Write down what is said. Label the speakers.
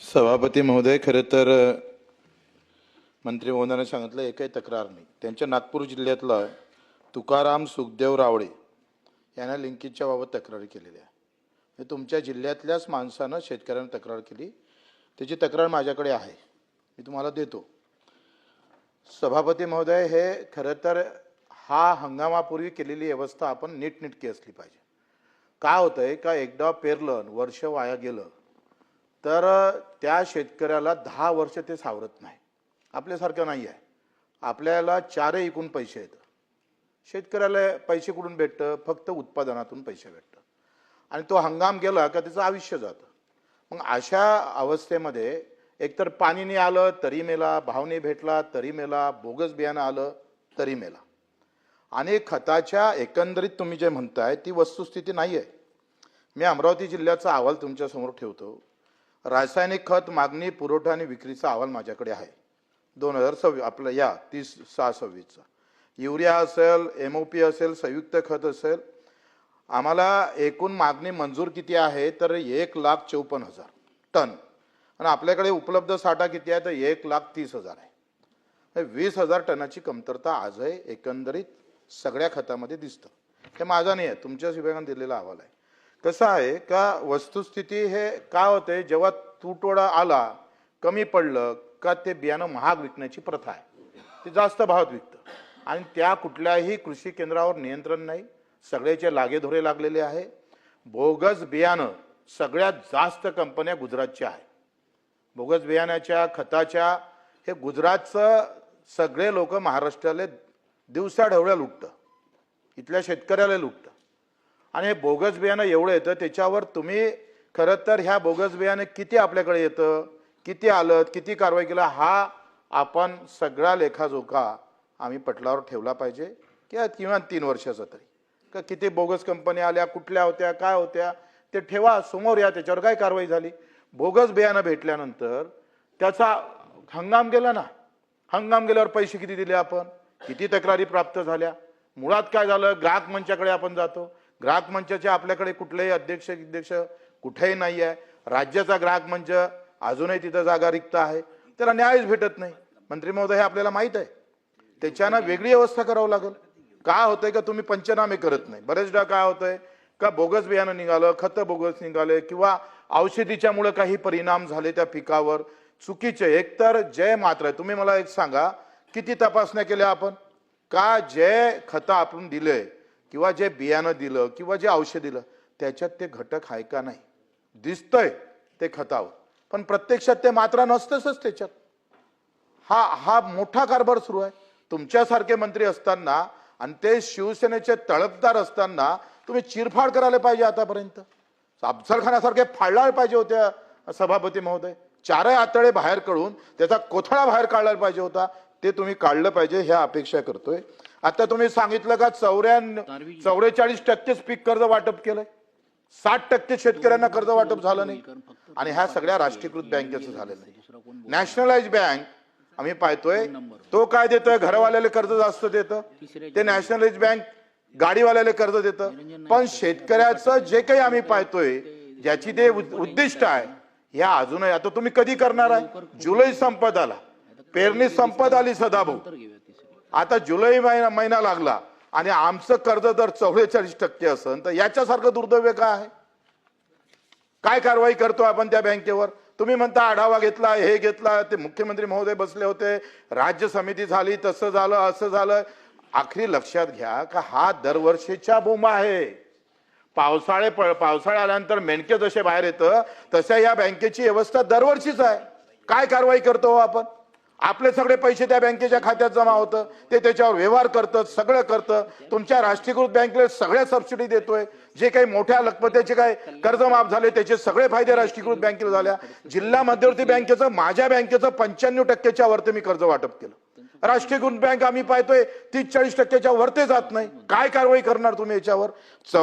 Speaker 1: सभापती महोदय, खरं तर मंत्री महोदयाने सांगितलं एकही तक्रार नाही. त्यांच्या नागपूर जिल्ह्यातला तुकाराम सुखदेव रावळे यांना लिंकेजच्या बाबत तक्रारी केलेली आहे. तुमच्या जिल्ह्यातल्याच माणसानं शेतकऱ्यांना तक्रार केली. त्याची तक्रार माझ्याकडे आहे, मी तुम्हाला देतो. सभापती महोदय, हे खरं तर हा हंगामापूर्वी केलेली व्यवस्था आपण नीटनेटकी असली पाहिजे. काय होतंय का एकदा पेरलं वर्ष वाया गेलं तर त्या शेतकऱ्याला 10 वर्ष ते सावरत नाही. आपल्यासारखं नाही आहे. आपल्याला चारही एकूण पैसे येतात. शेतकऱ्याला पैसे कुठून भेटतं? फक्त उत्पादनातून पैसे भेटतात. आणि तो हंगाम गेला का त्याचं आयुष्य जातं. मग अशा अवस्थेमध्ये एकतर पाणी नाही आलं तरी मेला, भाव नाही भेटला तरी मेला, बोगस बियाणं आलं तरी मेला. आणि खताच्या एकंदरीत तुम्ही जे म्हणताय ती वस्तुस्थिती नाही आहे. मी अमरावती जिल्ह्याचा अहवाल तुमच्यासमोर ठेवतो. रासायनिक खत मागणी, पुरवठा आणि विक्रीचा अहवाल माझ्याकडे आहे. 2026 आपलं या 30/6/26चा. युरिया असेल, MOP असेल, संयुक्त खत असेल, आम्हाला एकूण मागणी मंजूर किती आहे तर 1,54,000 टन. आणि आपल्याकडे उपलब्ध साठा किती आहे तर 1,30,000 आहे. 20,000 टनाची कमतरता आज आहे एकंदरीत सगळ्या खतामध्ये दिसतं. हे माझा नाही आहे, तुमच्याच विभागाने दिलेला अहवाल आहे. कसं आहे का वस्तुस्थिती हे काय होते, जेव्हा तुटवडा आला, कमी पडलं का ते बियाणं महाग विकण्याची प्रथा आहे. ते जास्त भावात विकतं आणि त्या कुठल्याही कृषी केंद्रावर नियंत्रण नाही. सगळ्याचे लागेधोरे लागलेले आहे. बोगस बियाणं सगळ्यात जास्त कंपन्या गुजरातच्या आहे. बोगस बियाण्याच्या खताच्या हे गुजरातचं सगळे लोक महाराष्ट्राला दिवसा ढवळ्या लुटतं, इथल्या शेतकऱ्याला लुटतं. आणि हे बोगस बियाणं एवढं येतं, त्याच्यावर तुम्ही खरं तर ह्या बोगस बियाणं किती आपल्याकडे येतं, किती आलं, किती कारवाई केला, हा आपण सगळा लेखाजोखा आम्ही पटलावर ठेवला पाहिजे. किंवा 3 वर्षाचा तरी का किती बोगस कंपन्या आल्या, कुठल्या होत्या, काय होत्या, ते ठेवा समोर. या त्याच्यावर काय कारवाई झाली. बोगस बियाणं भेटल्यानंतर त्याचा हंगाम गेला ना. हंगाम गेल्यावर पैसे किती दिले आपण, किती तक्रारी प्राप्त झाल्या. मुळात काय झालं, ग्राहक मंचाकडे आपण जातो. ग्राहक मंचाचे आपल्याकडे कुठलेही अध्यक्ष कुठेही नाही आहे. राज्याचा ग्राहक मंच अजूनही तिथं जागा रिक्त आहे, त्याला न्यायच भेटत नाही. मंत्री महोदय, हे आपल्याला माहीत आहे. त्याच्यानं वेगळी व्यवस्था करावं लागेल. काय होतंय का तुम्ही पंचनामे करत नाही. बरेचदा काय होतंय का बोगस बियाणं निघालं, खतं बोगस निघाले किंवा औषधीच्यामुळे काही परिणाम झाले त्या पिकावर चुकीचे. एकतर जय मात्र तुम्ही मला एक सांगा, किती तपासण्या केल्या आपण का जे खतं आपण दिले किंवा जे बियाणं दिलं किंवा जे औषध दिलं त्याच्यात ते घटक आहे का नाही. दिसतंय ते खतावर, पण प्रत्यक्षात ते मात्रा नसतंच त्याच्यात. हा मोठा कारभार सुरू आहे. तुमच्यासारखे मंत्री असताना आणि ते शिवसेनेचे तळपदार असताना तुम्ही चिरफाड करायला पाहिजे. आतापर्यंत अफजलखानासारखे फाळला पाहिजे होत्या सभापती महोदय. 4 आतडे बाहेर काढून त्याचा कोथळा बाहेर काढायला पाहिजे होता. ते तुम्ही काढलं पाहिजे, ह्या अपेक्षा करतोय. आता तुम्ही सांगितलं का 44% पीक कर्ज वाटप केलंय, 60% शेतकऱ्यांना कर्ज वाटप झालं नाही. आणि ह्या सगळ्या राष्ट्रीयकृत बँकेचं झालेलं नाही. नॅशनलाइज बँक आम्ही पाहतोय तो काय देतोय, घरवाल्याला कर्ज जास्त देतं. ते नॅशनलाइज बँक गाडीवाल्याला कर्ज देतं. पण शेतकऱ्याचं जे काही आम्ही पाहतोय ज्याची ते उद्दिष्ट आहे, ह्या अजूनही. आता तुम्ही कधी करणार आहे. जुलै संपत आला, पेरणी संपत आली सदाभाऊ. आता जुलै महिना लागला आणि आमचं कर्ज जर 44% असेल तर याच्यासारखं दुर्दैव काय आहे. काय कारवाई करतो आपण त्या बँकेवर. तुम्ही म्हणता आढावा घेतला, हे घेतला, ते मुख्यमंत्री महोदय बसले होते, राज्य समिती झाली, तसं झालं, असं झालं. आखरी लक्षात घ्या का हा दरवर्षीच्या बोंबा आहे. पावसाळा आल्यानंतर मेंढके जसे बाहेर येतं तशा या बँकेची व्यवस्था दरवर्षीच आहे. काय कारवाई करतो आपण. आपले सगळे पैसे त्या बँकेच्या खात्यात जमा होतं, ते त्याच्यावर व्यवहार करतं, सगळं करतं. तुमच्या राष्ट्रीयकृत बँकेला सगळ्या सबसिडी देतोय. जे काही मोठ्या लखपतीचे काय कर्ज माफ झाले त्याचे सगळे फायदे राष्ट्रीयकृत बँकेला झाल्या. जिल्हा मध्यवर्ती बँकेचं, माझ्या बँकेचं 95%च्या वरती मी कर्ज वाटप केलं. राष्ट्रीयकृत बँक आम्ही पाहतोय 30-40%च्या वरती जात नाही. काय कारवाई करणार तुम्ही याच्यावर.